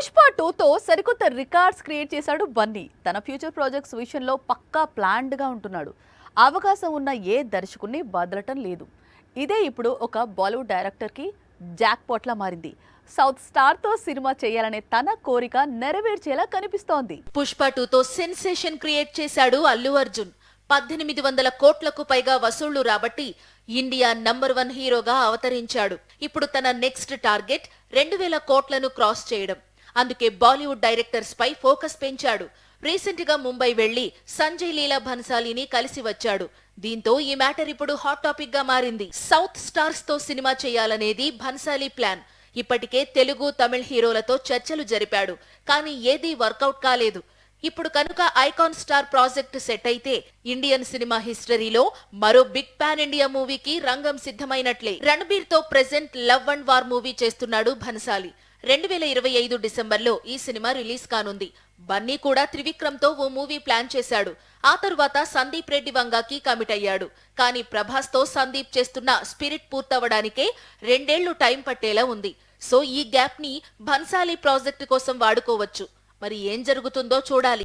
పుష్ప 2తో సరికొత్త records create చేశాడు బన్నీ. తన ఫ్యూచర్ ప్రాజెక్ట్స్ విషయంలో పక్కా ప్లాన్డ్గా ఉంటున్నాడు. అవకాశం ఉన్న ఏ దర్శకుడిని వదలటం లేదు. ఇదే ఇప్పుడు ఒక బాలీవుడ్ డైరెక్టర్కి జాక్పాట్లా మారింది. సౌత్ స్టార్తో సినిమా చేయాలనే తన కోరిక నెరవేర్చేలా కనిపిస్తోంది. పుష్ప 2తో సెన్సేషన్ క్రియేట్ చేశాడు అల్లు అర్జున్. 1800 కోట్లకు పైగా వసూళ్లు రాబట్టి ఇండియా నంబర్ 1 హీరోగా అవతరించాడు. ఇప్పుడు తన నెక్స్ట్ టార్గెట్ 2000 కోట్లను క్రాస్ చేయడం. అందుకే బాలీవుడ్ డైరెక్టర్స్ పై ఫోకస్ పెంచాడు. రీసెంట్ గా ముంబై వెళ్లి సంజయ్ లీలా భన్సాలీని కలిసి వచ్చాడు. దీంతో ఈ మ్యాటర్ ఇప్పుడు హాట్ టాపిక్ గా మారింది. సౌత్ స్టార్స్ తో సినిమా చేయాలనేది భన్సాలీ ప్లాన్. ఇప్పటికే తెలుగు, తమిళ హీరోలతో చర్చలు జరిపాడు. కానీ ఏదీ వర్కౌట్ కాలేదు. ఇప్పుడు కనుక ఐకాన్ స్టార్ ప్రాజెక్ట్ సెట్ అయితే ఇండియన్ సినిమా హిస్టరీలో మరో బిగ్ పాన్ ఇండియా మూవీకి రంగం సిద్ధమైనట్లే. రణబీర్ తో present love and war movie చేస్తున్నాడు భన్సాలీ. 2025 డిసెంబర్లో ఈ సినిమా రిలీజ్ కానుంది. బన్నీ కూడా త్రివిక్రమ్ తో ఓ మూవీ ప్లాన్ చేశాడు. ఆ తరువాత సందీప్ రెడ్డి వంగాకి కమిట్ అయ్యాడు. కానీ ప్రభాస్ తో సందీప్ చేస్తున్న స్పిరిట్ పూర్తవడానికే 2 ఏళ్లు టైం పట్టేలా ఉంది. సో ఈ గ్యాప్ ని భన్సాలీ ప్రాజెక్ట్ కోసం వాడుకోవచ్చు. మరి ఏం జరుగుతుందో చూడాలి.